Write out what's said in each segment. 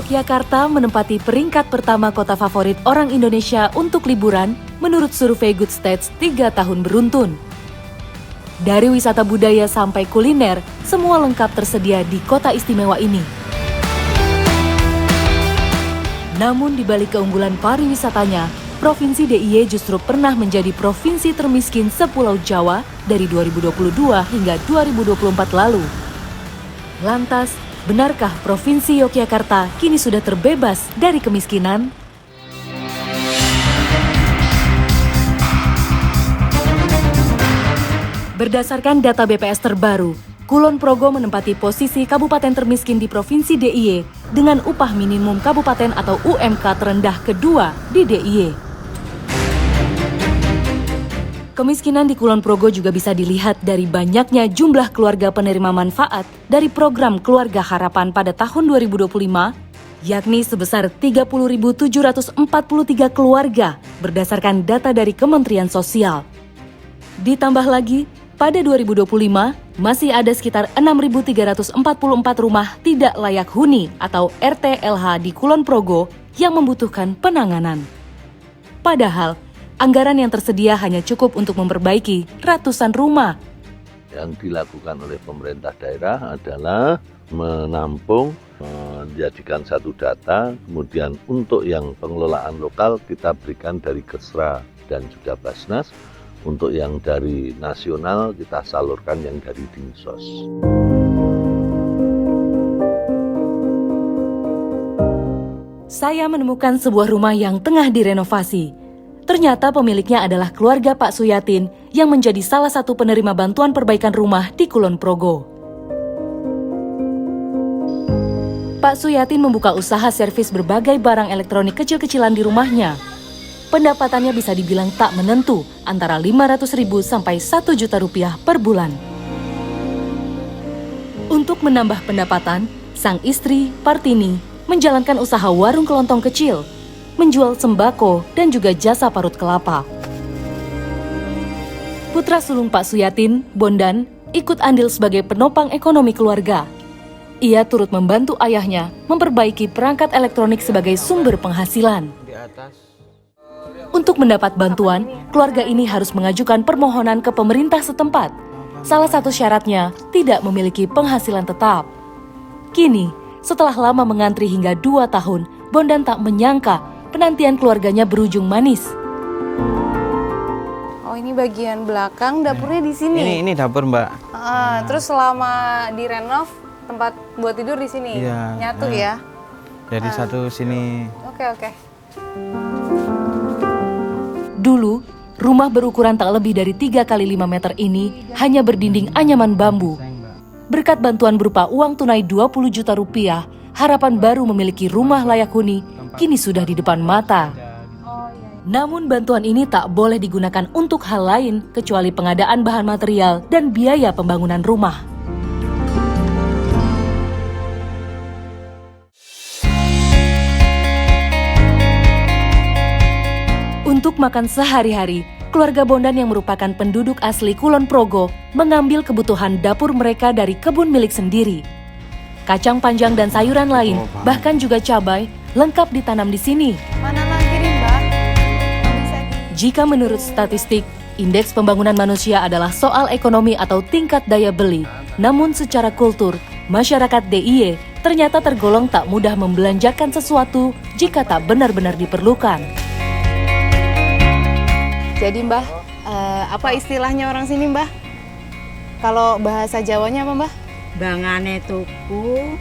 Yogyakarta menempati peringkat pertama kota favorit orang Indonesia untuk liburan menurut survei Good Stats 3 tahun beruntun. Dari wisata budaya sampai kuliner, semua lengkap tersedia di kota istimewa ini. Namun di balik keunggulan pariwisatanya, Provinsi DIY justru pernah menjadi provinsi termiskin sepulau Jawa dari 2022 hingga 2024 lalu. Lantas, benarkah Provinsi Yogyakarta kini sudah terbebas dari kemiskinan? Berdasarkan data BPS terbaru, Kulon Progo menempati posisi kabupaten termiskin di Provinsi DIY dengan upah minimum kabupaten atau UMK terendah kedua di DIY. Kemiskinan di Kulon Progo juga bisa dilihat dari banyaknya jumlah keluarga penerima manfaat dari program Keluarga Harapan pada tahun 2025, yakni sebesar 30.743 keluarga berdasarkan data dari Kementerian Sosial. Ditambah lagi, pada 2025 masih ada sekitar 6.344 rumah tidak layak huni atau RTLH di Kulon Progo yang membutuhkan penanganan. Padahal, anggaran yang tersedia hanya cukup untuk memperbaiki ratusan rumah. Yang dilakukan oleh pemerintah daerah adalah menampung, menjadikan satu data, kemudian untuk yang pengelolaan lokal kita berikan dari Kesra dan juga Basnas, untuk yang dari nasional kita salurkan yang dari Dinsos. Saya menemukan sebuah rumah yang tengah direnovasi. Ternyata pemiliknya adalah keluarga Pak Suyatin yang menjadi salah satu penerima bantuan perbaikan rumah di Kulon Progo. Pak Suyatin membuka usaha servis berbagai barang elektronik kecil-kecilan di rumahnya. Pendapatannya bisa dibilang tak menentu, antara 500.000 sampai 1 juta rupiah per bulan. Untuk menambah pendapatan, sang istri, Partini, menjalankan usaha warung kelontong kecil, menjual sembako dan juga jasa parut kelapa. Putra sulung Pak Suyatin, Bondan, ikut andil sebagai penopang ekonomi keluarga. Ia turut membantu ayahnya memperbaiki perangkat elektronik sebagai sumber penghasilan. Untuk mendapat bantuan, keluarga ini harus mengajukan permohonan ke pemerintah setempat. Salah satu syaratnya tidak memiliki penghasilan tetap. Kini, setelah lama mengantri hingga 2 tahun, Bondan tak menyangka penantian keluarganya berujung manis. Oh, ini bagian belakang, dapurnya di sini. Ini dapur, Mbak. Terus selama direnov, tempat buat tidur di sini. Iya, Nyatu ya. Jadi satu sini. Oke. Dulu, rumah berukuran tak lebih dari 3 kali 5 meter ini hanya berdinding anyaman bambu. Berkat bantuan berupa uang tunai 20 juta rupiah, harapan baru memiliki rumah layak huni kini sudah di depan mata. Namun bantuan ini tak boleh digunakan untuk hal lain kecuali pengadaan bahan material dan biaya pembangunan rumah. Untuk makan sehari-hari, keluarga Bondan yang merupakan penduduk asli Kulon Progo mengambil kebutuhan dapur mereka dari kebun milik sendiri. Kacang panjang dan sayuran lain, bahkan juga cabai, lengkap ditanam di sini. Mana lagi nih, Mbak? Jika menurut statistik, indeks pembangunan manusia adalah soal ekonomi atau tingkat daya beli. Namun secara kultur, masyarakat DIY ternyata tergolong tak mudah membelanjakan sesuatu jika tak benar-benar diperlukan. Jadi Mbah, apa istilahnya orang sini Mbah? Kalau bahasa Jawanya apa Mbah? Bangane tuku,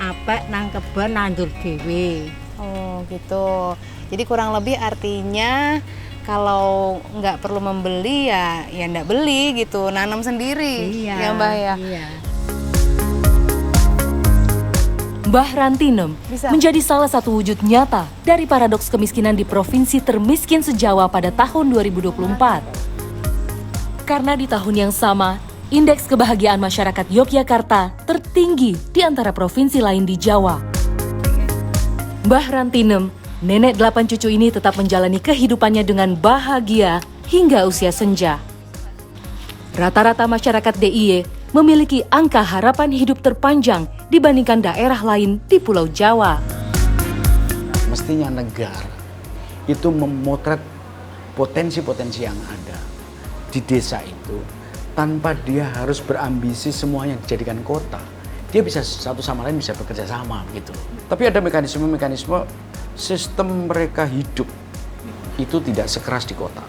apek nang kebon nandur dhewe. Oh gitu. Jadi kurang lebih artinya kalau nggak perlu membeli ya nggak beli gitu, nanam sendiri. Iya, ya Mbah ya. Iya. Mbah Rantinem menjadi salah satu wujud nyata dari paradoks kemiskinan di provinsi termiskin se-Jawa pada tahun 2024. Karena di tahun yang sama, indeks kebahagiaan masyarakat Yogyakarta tertinggi di antara provinsi lain di Jawa. Mbah Rantinem, nenek 8 cucu ini tetap menjalani kehidupannya dengan bahagia hingga usia senja. Rata-rata masyarakat DIY memiliki angka harapan hidup terpanjang dibandingkan daerah lain di Pulau Jawa. Mestinya negara itu memotret potensi-potensi yang ada di desa itu tanpa dia harus berambisi semuanya dijadikan kota. Dia bisa satu sama lain bisa bekerja sama gitu. Tapi ada mekanisme-mekanisme sistem mereka hidup itu tidak sekeras di kota.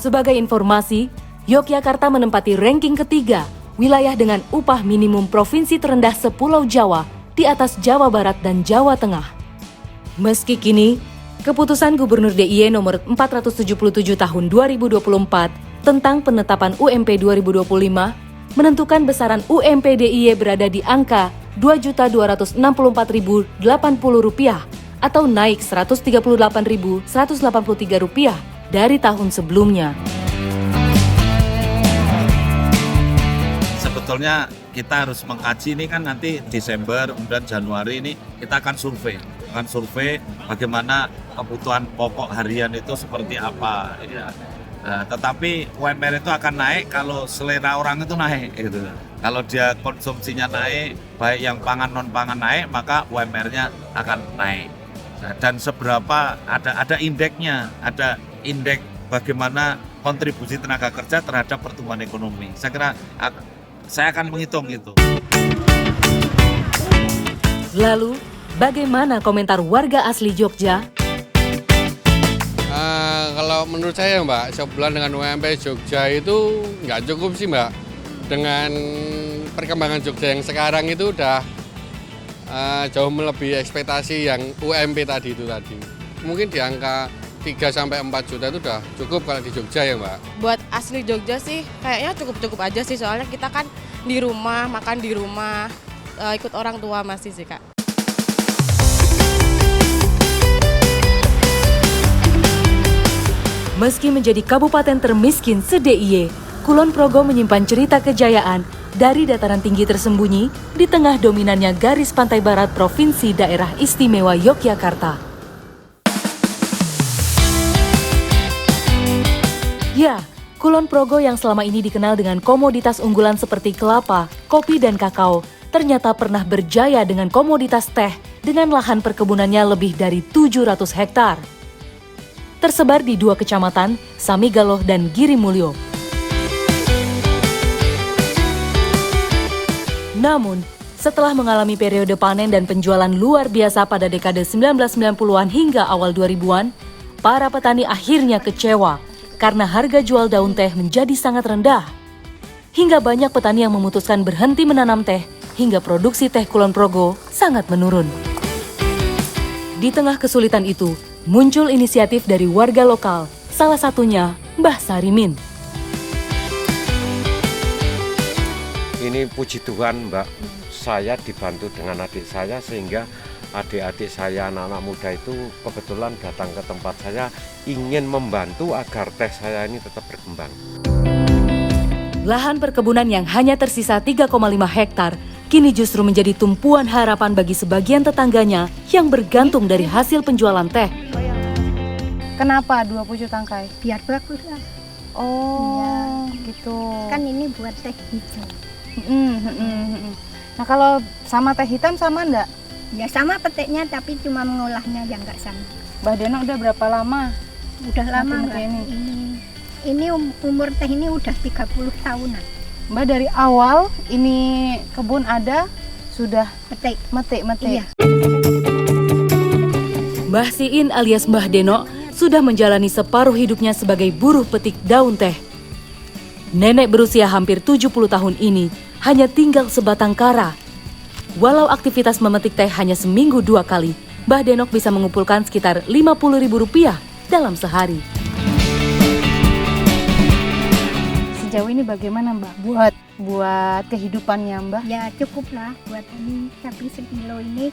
Sebagai informasi, Yogyakarta menempati ranking ketiga wilayah dengan upah minimum provinsi terendah sepulau Jawa di atas Jawa Barat dan Jawa Tengah. Meski kini, keputusan Gubernur DIY nomor 477 tahun 2024 tentang penetapan UMP 2025 menentukan besaran UMP DIY berada di angka Rp2.264.080 atau naik Rp138.183 dari tahun sebelumnya. Sebetulnya kita harus mengkaji ini kan nanti Desember, kemudian Januari ini kita akan survei bagaimana kebutuhan pokok harian itu seperti apa. Ya. Nah, tetapi UMR itu akan naik kalau selera orang itu naik. Gitu. Kalau dia konsumsinya naik, baik yang pangan non pangan naik, maka UMR-nya akan naik. Nah, dan seberapa ada indeksnya, ada indeks bagaimana kontribusi tenaga kerja terhadap pertumbuhan ekonomi. Saya kira saya akan menghitung itu. Lalu, bagaimana komentar warga asli Jogja? Kalau menurut saya Mbak, sebulan dengan UMP Jogja itu nggak cukup sih Mbak. Dengan perkembangan Jogja yang sekarang itu udah jauh melebihi ekspektasi yang UMP tadi itu tadi. Mungkin di angka 3-4 juta itu udah cukup kalau di Jogja ya Mbak. Buat asli Jogja sih kayaknya cukup-cukup aja sih, soalnya kita kan di rumah, makan di rumah, ikut orang tua masih sih Kak. Meski menjadi kabupaten termiskin se-DIY, Kulon Progo menyimpan cerita kejayaan dari dataran tinggi tersembunyi di tengah dominannya garis pantai barat Provinsi Daerah Istimewa Yogyakarta. Ya, Kulon Progo yang selama ini dikenal dengan komoditas unggulan seperti kelapa, kopi, dan kakao, ternyata pernah berjaya dengan komoditas teh dengan lahan perkebunannya lebih dari 700 hektar. Tersebar di 2 kecamatan, Samigaloh dan Girimulyo. Namun, setelah mengalami periode panen dan penjualan luar biasa pada dekade 1990-an hingga awal 2000-an, para petani akhirnya kecewa karena harga jual daun teh menjadi sangat rendah. Hingga banyak petani yang memutuskan berhenti menanam teh, hingga produksi teh Kulon Progo sangat menurun. Di tengah kesulitan itu, muncul inisiatif dari warga lokal, salah satunya Mbah Sarimin. Ini puji Tuhan Mbak, saya dibantu dengan adik saya sehingga adik-adik saya, anak-anak muda itu kebetulan datang ke tempat saya ingin membantu agar teh saya ini tetap berkembang. Lahan perkebunan yang hanya tersisa 3,5 hektar kini justru menjadi tumpuan harapan bagi sebagian tetangganya yang bergantung dari hasil penjualan teh. Kenapa 20 tangkai? Biar bagus lah. Oh, ya. Gitu. Kan ini buat teh hijau. Nah kalau sama teh hitam sama enggak? Ya sama petiknya, tapi cuma mengolahnya yang nggak sama. Mbak Deno udah berapa lama? Udah lama Mbak ini umur teh ini udah 30 tahunan. Mbak dari awal ini kebun ada sudah metik. Iya. Mbah Siin alias Mbah Deno sudah menjalani separuh hidupnya sebagai buruh petik daun teh. Nenek berusia hampir 70 tahun ini hanya tinggal sebatang kara. Walau aktivitas memetik teh hanya seminggu 2 kali, Mbah Denok bisa mengumpulkan sekitar Rp50.000 dalam sehari. Sejauh ini bagaimana Mbak buat kehidupannya Mbak? Ya cukup lah buat ini, tapi sekilo ini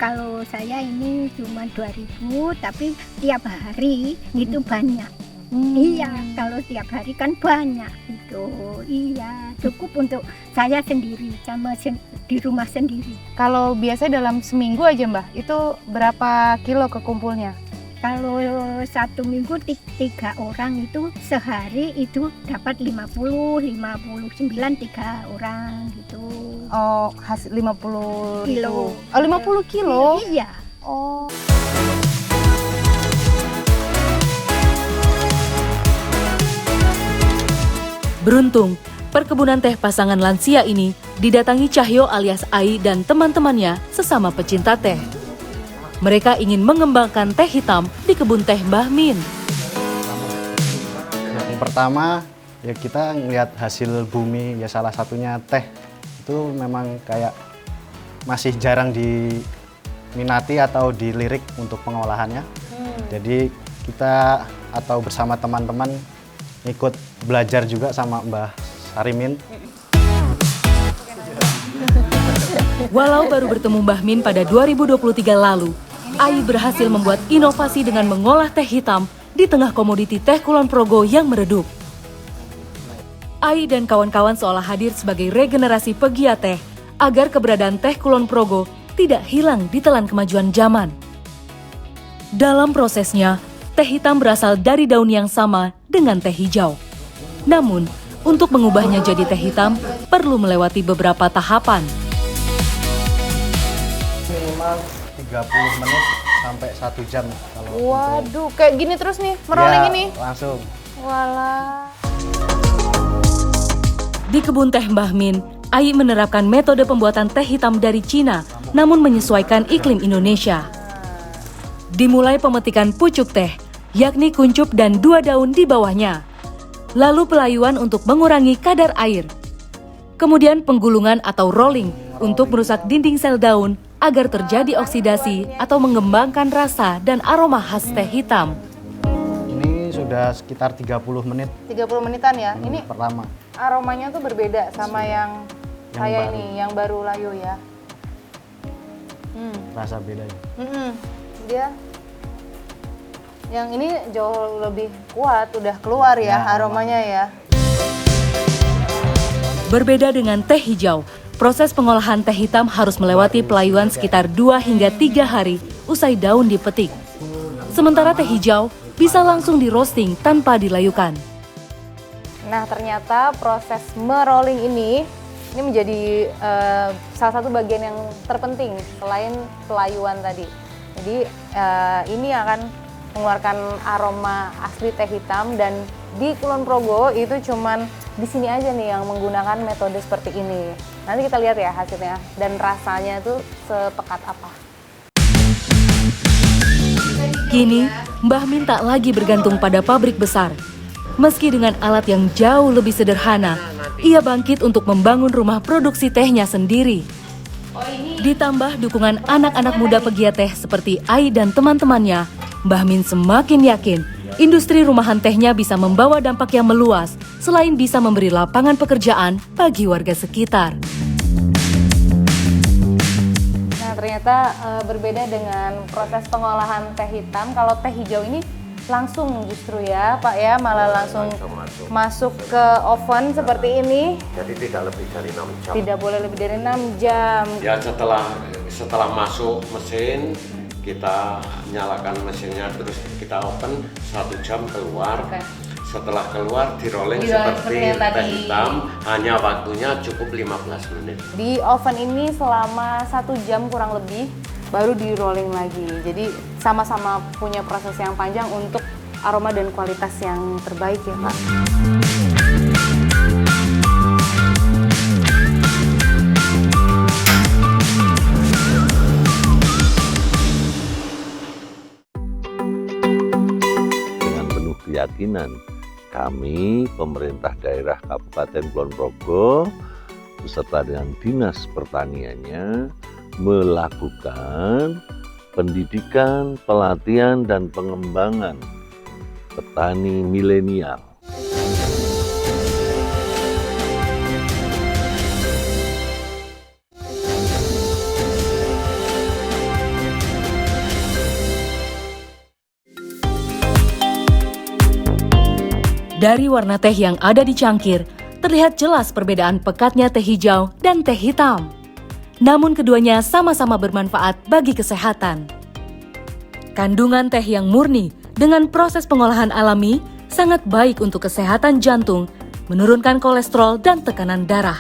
kalau saya ini cuma 2.000, tapi tiap hari itu banyak. Iya, kalau tiap hari kan banyak itu. Iya, cukup untuk saya sendiri sama di rumah sendiri. Kalau biasa dalam seminggu aja Mbak, itu berapa kilo kekumpulnya? Kalau 1 minggu 3 orang itu sehari itu dapat 50, 59 3 orang gitu. Oh, hasil 50 Kilo. Oh, 50 kilo? Iya. Oh. Beruntung, perkebunan teh pasangan lansia ini didatangi Cahyo alias Ai dan teman-temannya sesama pecinta teh. Mereka ingin mengembangkan teh hitam di kebun teh Mbah Min. Yang pertama, ya kita ngelihat hasil bumi, ya salah satunya teh. Itu memang kayak masih jarang diminati atau dilirik untuk pengolahannya. Jadi kita atau bersama teman-teman ikut belajar juga sama Mbah Sarimin. Walau baru bertemu Mbah Min pada 2023 lalu, Ai berhasil membuat inovasi dengan mengolah teh hitam di tengah komoditi teh Kulon Progo yang meredup. Ai dan kawan-kawan seolah hadir sebagai regenerasi pegiat teh agar keberadaan teh Kulon Progo tidak hilang ditelan kemajuan zaman. Dalam prosesnya, teh hitam berasal dari daun yang sama dengan teh hijau. Namun, untuk mengubahnya jadi teh hitam, perlu melewati beberapa tahapan. Minimal 30 menit sampai 1 jam kalau Waduh, kayak gini terus nih, merolling ya, ini. langsung. Walah. Di kebun teh Mbah Min, Ai menerapkan metode pembuatan teh hitam dari Cina, namun menyesuaikan iklim Indonesia. Dimulai pemetikan pucuk teh, yakni kuncup dan 2 daun di bawahnya. Lalu pelayuan untuk mengurangi kadar air. Kemudian penggulungan atau rolling untuk merusak dinding sel daun agar terjadi oksidasi atau mengembangkan rasa dan aroma khas teh hitam. Ini sudah sekitar 30 menit 30 menitan ya. Ini pertama. aromanya tuh berbeda sama yang saya baru. ini, yang baru layu ya. Rasa bedanya. Dia yang ini jauh lebih kuat, udah keluar ya aromanya ya. Berbeda dengan teh hijau, proses pengolahan teh hitam harus melewati pelayuan sekitar 2 hingga 3 hari usai daun dipetik. Sementara teh hijau bisa langsung di roasting tanpa dilayukan. Nah, ternyata proses merolling ini menjadi salah satu bagian yang terpenting selain pelayuan tadi. Jadi ini akan mengeluarkan aroma asli teh hitam, dan di Kulon Progo itu cuman di sini aja nih yang menggunakan metode seperti ini. Nanti kita lihat ya hasilnya dan rasanya tuh sepekat apa. Kini, Mbah Min tak lagi bergantung pada pabrik besar. Meski dengan alat yang jauh lebih sederhana, ia bangkit untuk membangun rumah produksi tehnya sendiri. Ditambah dukungan anak-anak muda pegiat teh seperti Ai dan teman-temannya, Mbah Min semakin yakin industri rumahan tehnya bisa membawa dampak yang meluas selain bisa memberi lapangan pekerjaan bagi warga sekitar. Nah, ternyata berbeda dengan proses pengolahan teh hitam. Kalau teh hijau ini langsung justru ya Pak ya, malah langsung masuk ke oven seperti ini. Jadi tidak lebih dari 6 jam. Tidak boleh lebih dari 6 jam. Ya setelah masuk mesin, kita nyalakan mesinnya, terus kita open 1 jam keluar. Setelah keluar di rolling seperti teh hitam, hanya waktunya cukup 15 menit. Di oven ini selama 1 jam kurang lebih, baru di rolling lagi. Jadi sama-sama punya proses yang panjang untuk aroma dan kualitas yang terbaik ya Pak. Dengan penuh keyakinan, kami pemerintah daerah Kabupaten Kulon Progo beserta dengan Dinas Pertaniannya melakukan pendidikan, pelatihan, dan pengembangan petani milenial. Dari warna teh yang ada di cangkir, terlihat jelas perbedaan pekatnya teh hijau dan teh hitam. Namun keduanya sama-sama bermanfaat bagi kesehatan. Kandungan teh yang murni dengan proses pengolahan alami sangat baik untuk kesehatan jantung, menurunkan kolesterol dan tekanan darah.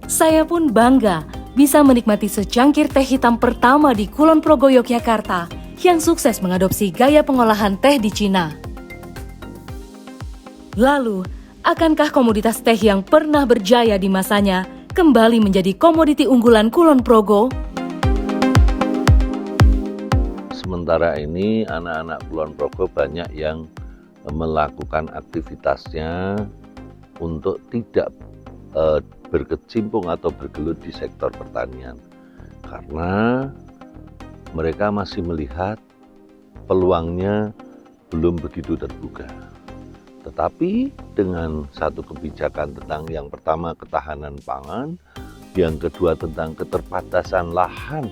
Saya pun bangga bisa menikmati secangkir teh hitam pertama di Kulon Progo, Yogyakarta yang sukses mengadopsi gaya pengolahan teh di Cina. Lalu, akankah komoditas teh yang pernah berjaya di masanya kembali menjadi komoditi unggulan Kulon Progo? Sementara ini anak-anak Kulon Progo banyak yang melakukan aktivitasnya untuk tidak berkecimpung atau bergelut di sektor pertanian. Karena mereka masih melihat peluangnya belum begitu terbuka. Tetapi dengan satu kebijakan tentang yang pertama ketahanan pangan, yang kedua tentang keterbatasan lahan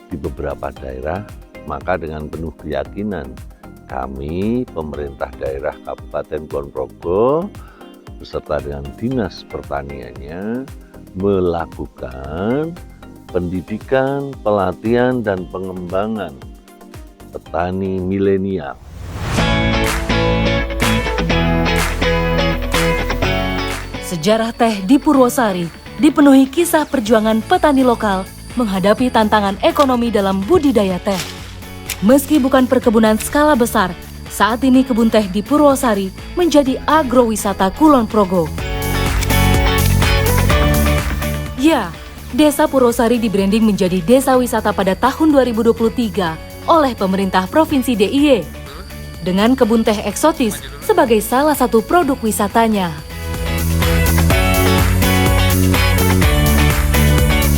di beberapa daerah, maka dengan penuh keyakinan kami pemerintah daerah Kabupaten Kulon Progo beserta dengan Dinas Pertaniannya melakukan pendidikan, pelatihan, dan pengembangan petani milenial. Sejarah teh di Purwosari dipenuhi kisah perjuangan petani lokal menghadapi tantangan ekonomi dalam budidaya teh. Meski bukan perkebunan skala besar, saat ini kebun teh di Purwosari menjadi agrowisata Kulon Progo. Ya, Desa Purwosari di-branding menjadi desa wisata pada tahun 2023 oleh pemerintah Provinsi DIY dengan kebun teh eksotis sebagai salah satu produk wisatanya.